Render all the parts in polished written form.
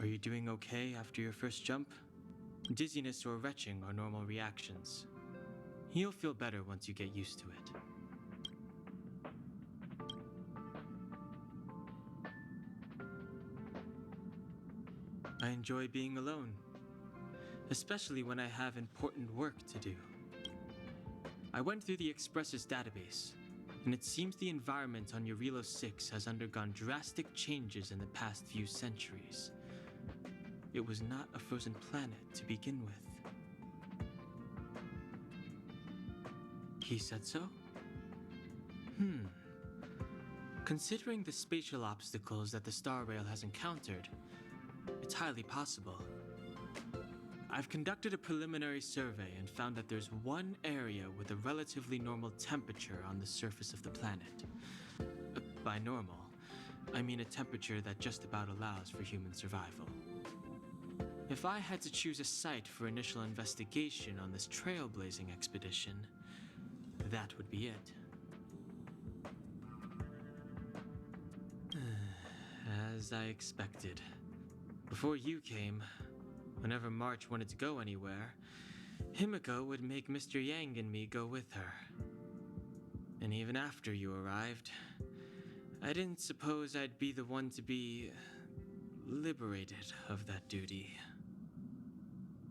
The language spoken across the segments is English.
Are you doing okay after your first jump? Dizziness or retching are normal reactions. You'll feel better once you get used to it. I enjoy being alone, especially when I have important work to do. I went through the Express's database, and it seems the environment on Jarilo-VI has undergone drastic changes in the past few centuries. It was not a frozen planet to begin with. He said so? Considering the spatial obstacles that the Star Rail has encountered, it's highly possible. I've conducted a preliminary survey and found that there's one area with a relatively normal temperature on the surface of the planet. By normal, I mean a temperature that just about allows for human survival. If I had to choose a site for initial investigation on this trailblazing expedition, that would be it. As I expected. Before you came, whenever March wanted to go anywhere, Himiko would make Mr. Yang and me go with her. And even after you arrived, I didn't suppose I'd be the one to be liberated of that duty.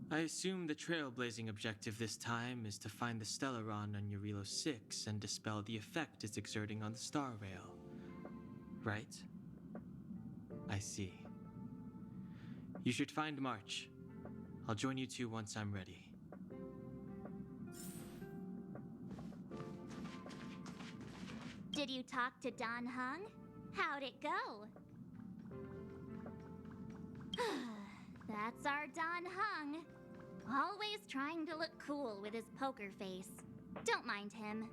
I assume the trailblazing objective this time is to find the Stellaron on Jarilo-VI and dispel the effect it's exerting on the Star Rail. Right? I see. You should find March. I'll join you two once I'm ready. Did you talk to Don Hung? How'd it go? That's our Don Hung. Always trying to look cool with his poker face. Don't mind him.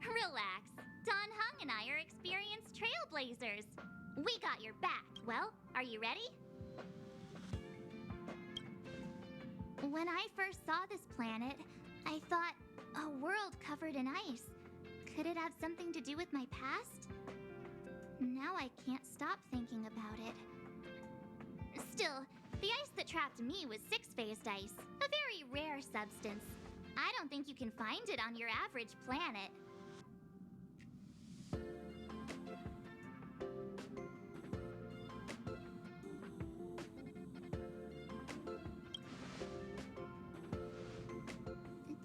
Relax. Don Hung and I are experienced trailblazers. We got your back. Well, are you ready? When I first saw this planet, I thought, a world covered in ice. Could it have something to do with my past? Now I can't stop thinking about it. Still, the ice that trapped me was six-phased ice, a very rare substance. I don't think you can find it on your average planet.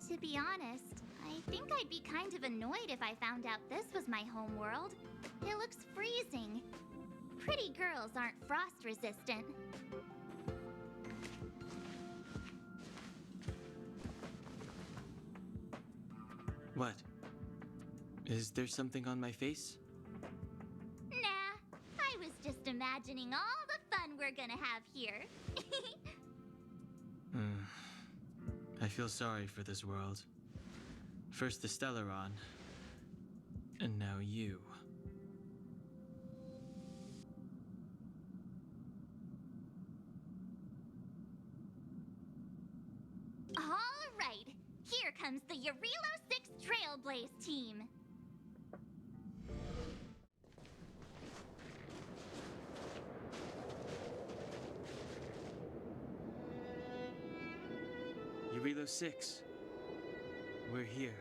To be honest, I think I'd be kind of annoyed if I found out this was my home world. It looks freezing. Pretty girls aren't frost resistant. What? Is there something on my face? Nah, I was just imagining all the fun we're gonna have here. I feel sorry for this world. First the Stellaron, and now you. All right, here comes the Jarilo-VI Trailblaze team. Jarilo-VI. We're here.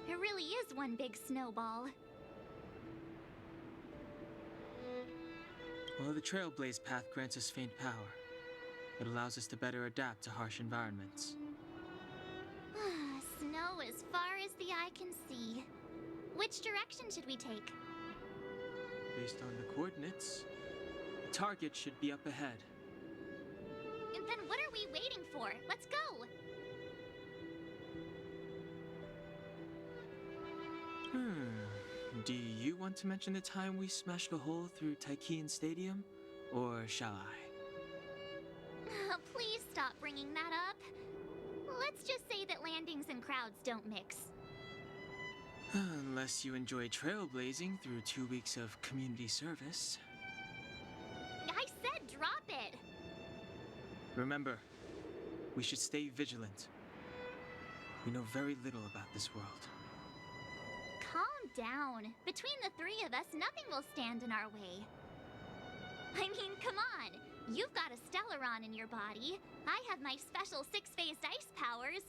It really is one big snowball. Well, the Trailblaze path grants us faint power. It allows us to better adapt to harsh environments. Snow as far as the eye can see. Which direction should we take? Based on the coordinates, the target should be up ahead. Then what are we waiting for? Let's go! Do you want to mention the time we smashed a hole through Taikian Stadium? Or shall I? Please stop bringing that up. Let's just say that landings and crowds don't mix. Unless you enjoy trailblazing through 2 weeks of community service. I said drop it! Remember, we should stay vigilant. We know very little about this world. Calm down. Between the three of us, nothing will stand in our way. I mean, come on. You've got a Stellaron in your body. I have my special six-phased ice powers.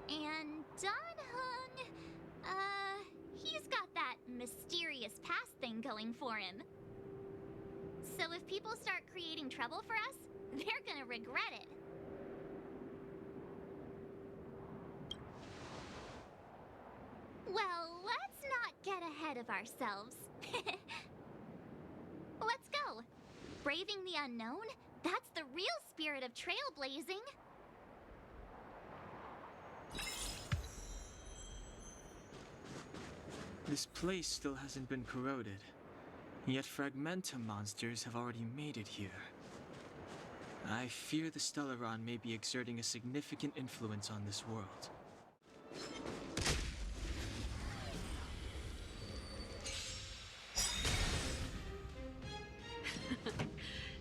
And Dan-hung, he's got that mysterious past thing going for him. So if people start creating trouble for us, they're gonna regret it. Well, let's not get ahead of ourselves. Let's go. Braving the unknown? That's the real spirit of trailblazing. This place still hasn't been corroded, yet Fragmentum monsters have already made it here. I fear the Stellaron may be exerting a significant influence on this world.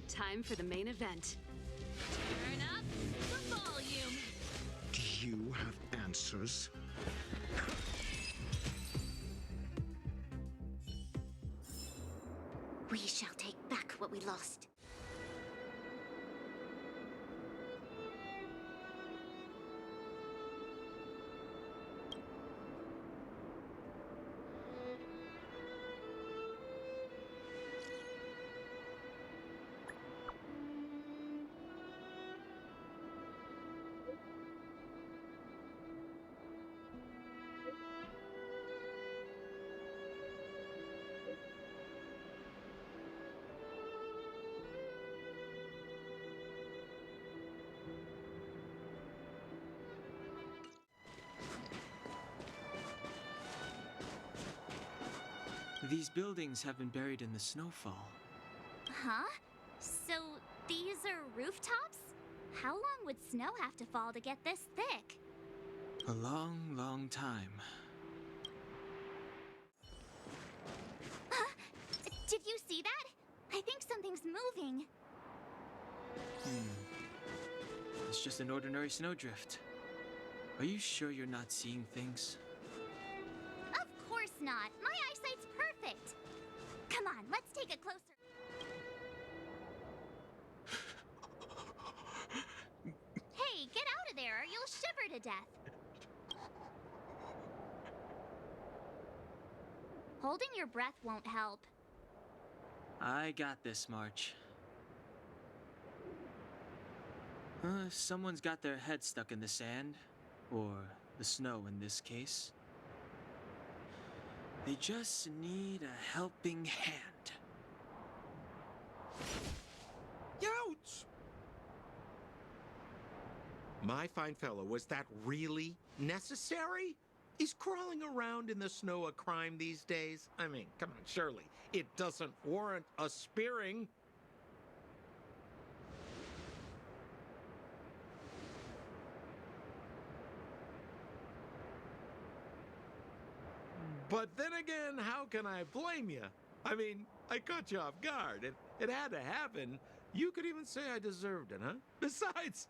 Time for the main event. Turn up the volume. Do you have answers? We shall take back what we lost. These buildings have been buried in the snowfall. Huh? So these are rooftops? How long would snow have to fall to get this thick? A long, long time. Huh? Did you see that? I think something's moving. It's just an ordinary snowdrift. Are you sure you're not seeing things? Of course not. My eyesight's perfect. Come on, let's take a closer. Hey, get out of there or you'll shiver to death. Holding your breath won't help. I got this, March. Someone's got their head stuck in the sand, or the snow in this case. They just need a helping hand. Youch! My fine fellow, was that really necessary? Is crawling around in the snow a crime these days? I mean, come on, surely it doesn't warrant a spearing. But then again, how can I blame you? I mean, I caught you off guard. It had to happen. You could even say I deserved it, huh? Besides,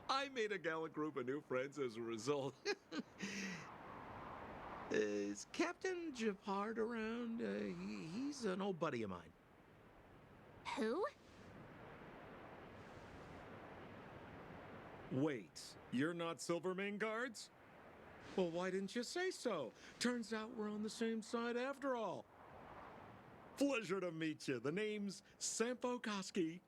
I made a gallant group of new friends as a result. Is Captain Japard around? He's an old buddy of mine. Who? Wait, you're not Silvermane guards? Well, why didn't you say so? Turns out we're on the same side after all. Pleasure to meet you. The name's Sampo Koski.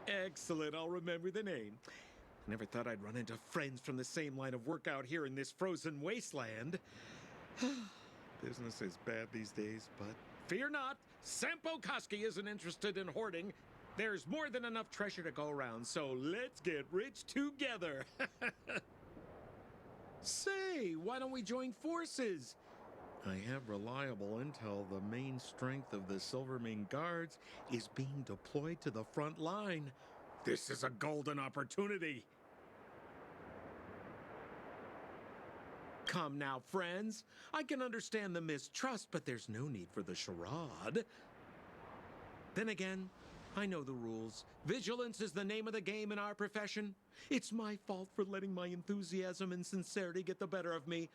Excellent, I'll remember the name. I never thought I'd run into friends from the same line of work out here in this frozen wasteland. Business is bad these days, but fear not, Sampo Koski isn't interested in hoarding. There's more than enough treasure to go around, so let's get rich together. Say, why don't we join forces? I have reliable intel the main strength of the Silvermane guards is being deployed to the front line. This is a golden opportunity. Come now, friends. I can understand the mistrust, but there's no need for the charade. Then again, I know the rules. Vigilance is the name of the game in our profession. It's my fault for letting my enthusiasm and sincerity get the better of me.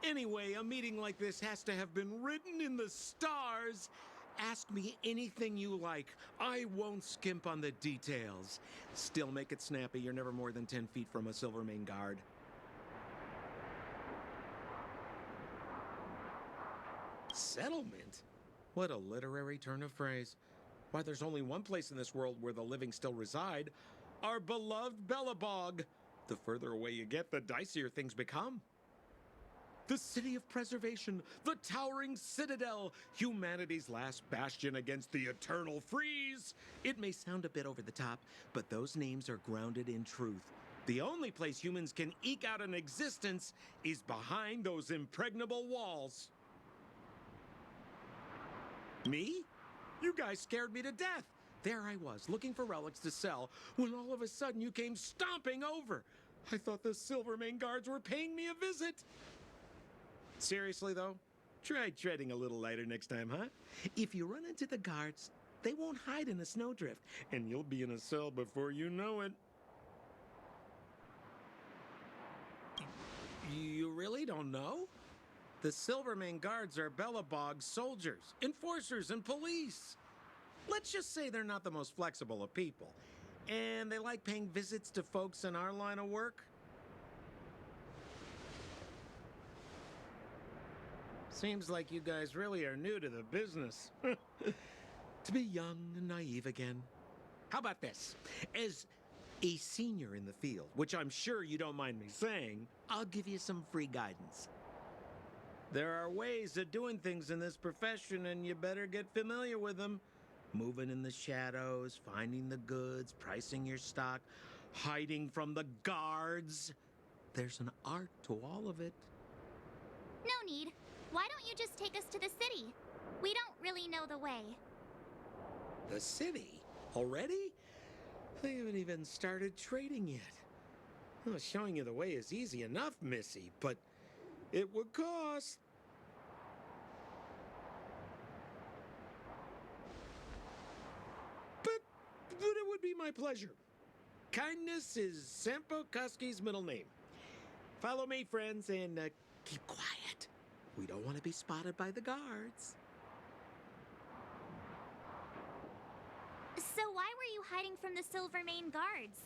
Anyway, a meeting like this has to have been written in the stars. Ask me anything you like. I won't skimp on the details. Still make it snappy. You're never more than 10 feet from a Silvermane guard. Settlement? What a literary turn of phrase. Why, there's only one place in this world where the living still reside. Our beloved Belobog. The further away you get, the dicier things become. The city of preservation, the towering citadel, humanity's last bastion against the eternal freeze. It may sound a bit over the top, but those names are grounded in truth. The only place humans can eke out an existence is behind those impregnable walls. Me? You guys scared me to death. There I was, looking for relics to sell, when all of a sudden you came stomping over. I thought the Silvermane guards were paying me a visit. Seriously, though, try treading a little lighter next time, huh? If you run into the guards, they won't hide in a snowdrift, and you'll be in a cell before you know it. You really don't know? The Silvermane guards are Belobog's soldiers, enforcers, and police. Let's just say they're not the most flexible of people, and they like paying visits to folks in our line of work. Seems like you guys really are new to the business. To be young and naive again. How about this? As a senior in the field, which I'm sure you don't mind me saying, I'll give you some free guidance. There are ways of doing things in this profession, and you better get familiar with them. Moving in the shadows, finding the goods, pricing your stock, hiding from the guards. There's an art to all of it. No need. Why don't you just take us to the city? We don't really know the way. The city? Already? They haven't even started trading yet. Well, showing you the way is easy enough, Missy, but it would cost. But it would be my pleasure. Kindness is Sampo Kuski's middle name. Follow me, friends, and keep quiet. We don't want to be spotted by the guards. So why were you hiding from the Silvermane guards?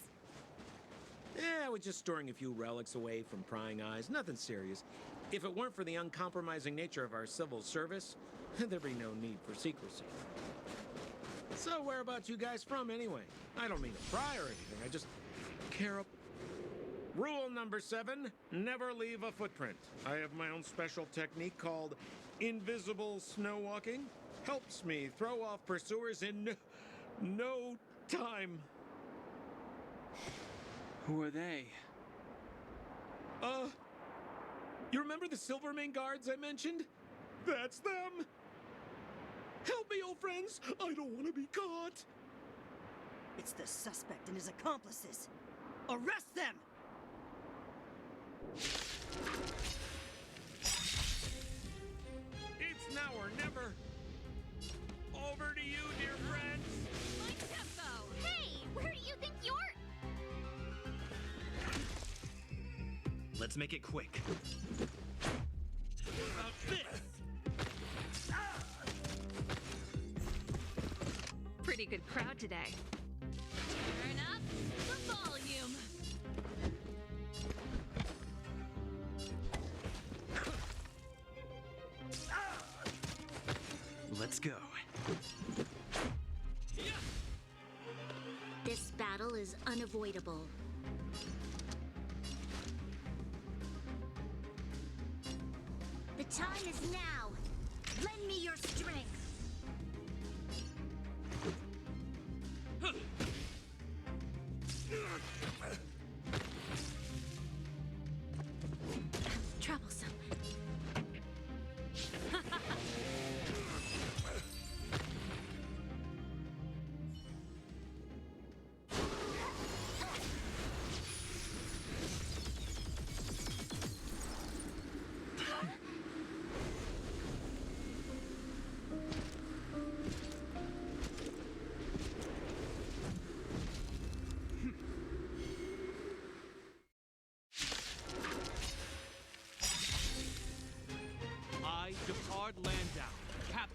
Yeah, I was just storing a few relics away from prying eyes. Nothing serious. If it weren't for the uncompromising nature of our civil service, there'd be no need for secrecy. So where about you guys from, anyway? I don't mean to pry or anything. I just care. Rule number 7, never leave a footprint. I have my own special technique called invisible snow walking. Helps me throw off pursuers in no time. Who are they? You remember the Silvermane guards I mentioned? That's them. Help me, old friends. I don't want to be caught. It's the suspect and his accomplices. Arrest them! It's now or never. Over to you, dear friends. My tempo! Hey, where do you think you're... Let's make it quick. What about this? Pretty good crowd today. Turn up the volume. Let's go. This battle is unavoidable. The time is now. Lend me your strength. Troublesome.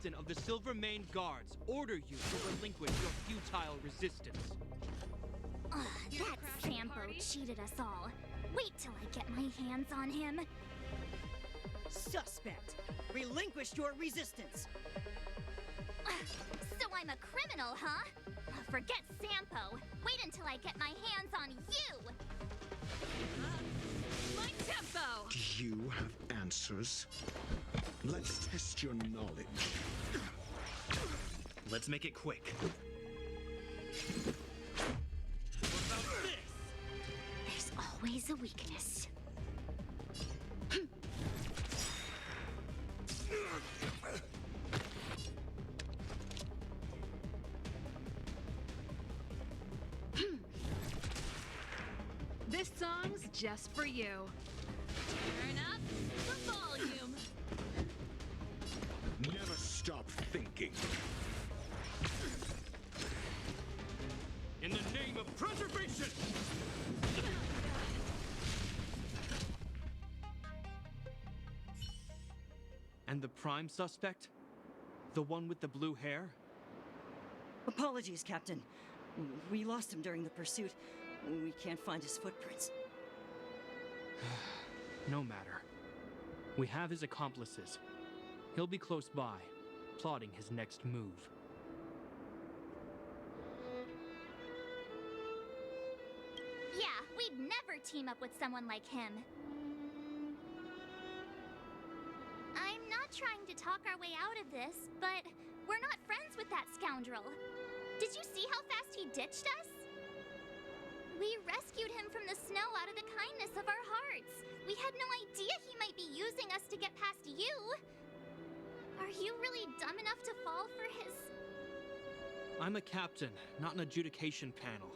captain of the Silver Mane Guards order you to relinquish your futile resistance. Ugh, that Sampo cheated us all. Wait till I get my hands on him. Suspect! Relinquish your resistance! So I'm a criminal, huh? Forget Sampo. Wait until I get my hands on you! My tempo! Do you have answers? Let's test your knowledge. Let's make it quick. There's always a weakness. This song's just for you. Turn up the volume. Never stop thinking. In the name of preservation! And the prime suspect? The one with the blue hair? Apologies, Captain. We lost him during the pursuit. We can't find his footprints. No matter. We have his accomplices. He'll be close by, plotting his next move. Yeah, we'd never team up with someone like him. I'm not trying to talk our way out of this, but we're not friends with that scoundrel. Did you see how fast he ditched us? We rescued him from the snow out of the kindness of our hearts. We had no idea he might be using us to get past you. Are you really dumb enough to fall for his... I'm a captain, not an adjudication panel.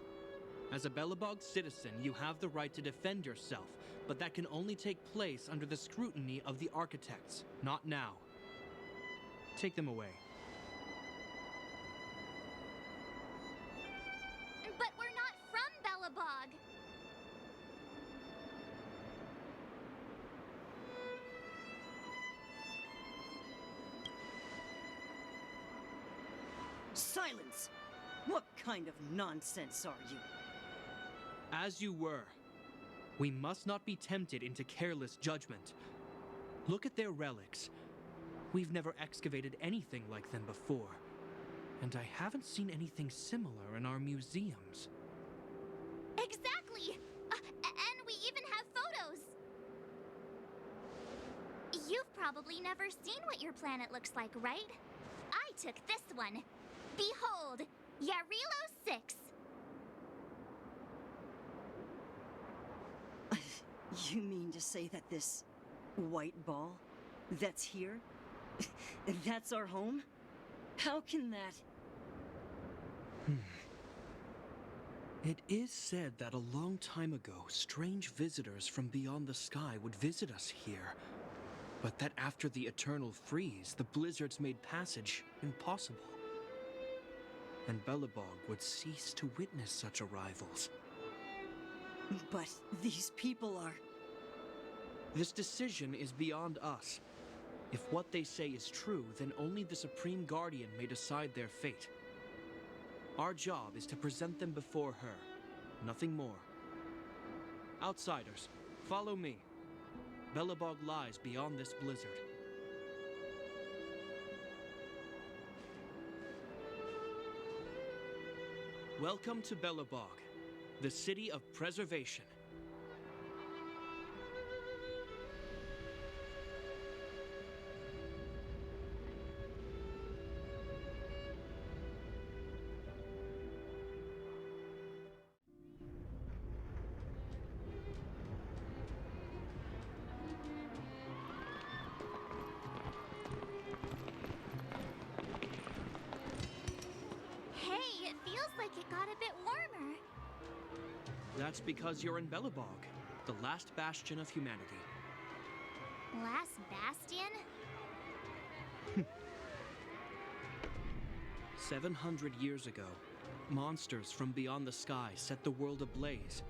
As a Belobog citizen, you have the right to defend yourself, but that can only take place under the scrutiny of the architects, not now. Take them away. But we're not from Belobog. Silence! What kind of nonsense are you? As you were. We must not be tempted into careless judgment. Look at their relics. We've never excavated anything like them before. And I haven't seen anything similar in our museums. Exactly! And we even have photos! You've probably never seen what your planet looks like, right? I took this one. Behold, Jarilo-VI. You mean to say that this white ball that's here, that's our home? How can that... It is said that a long time ago, strange visitors from beyond the sky would visit us here. But that after the eternal freeze, the blizzards made passage impossible. And Belobog would cease to witness such arrivals. But these people are... This decision is beyond us. If what they say is true, then only the Supreme Guardian may decide their fate. Our job is to present them before her. Nothing more. Outsiders, follow me. Belobog lies beyond this blizzard. Welcome to Belobog, the city of preservation. Hey, it feels like it got a bit warmer. That's because you're in Belobog, the last bastion of humanity. Last bastion? 700 years ago, monsters from beyond the sky set the world ablaze.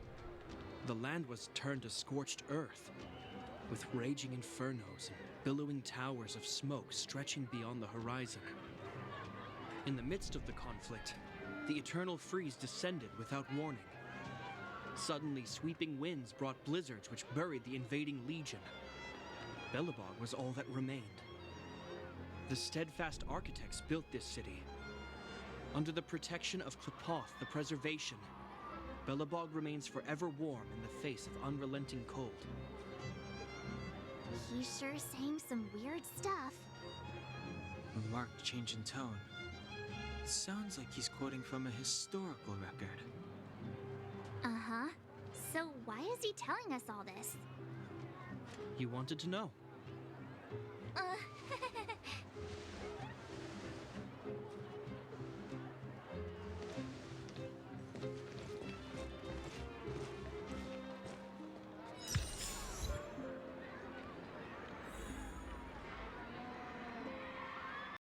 The land was turned to scorched earth, with raging infernos and billowing towers of smoke stretching beyond the horizon. In the midst of the conflict, the eternal freeze descended without warning. Suddenly, sweeping winds brought blizzards which buried the invading legion. Belobog was all that remained. The steadfast architects built this city. Under the protection of Klapoth, the preservation, Belobog remains forever warm in the face of unrelenting cold. He's sure saying some weird stuff. A marked change in tone. It sounds like he's quoting from a historical record. Uh-huh. So why is he telling us all this? You wanted to know.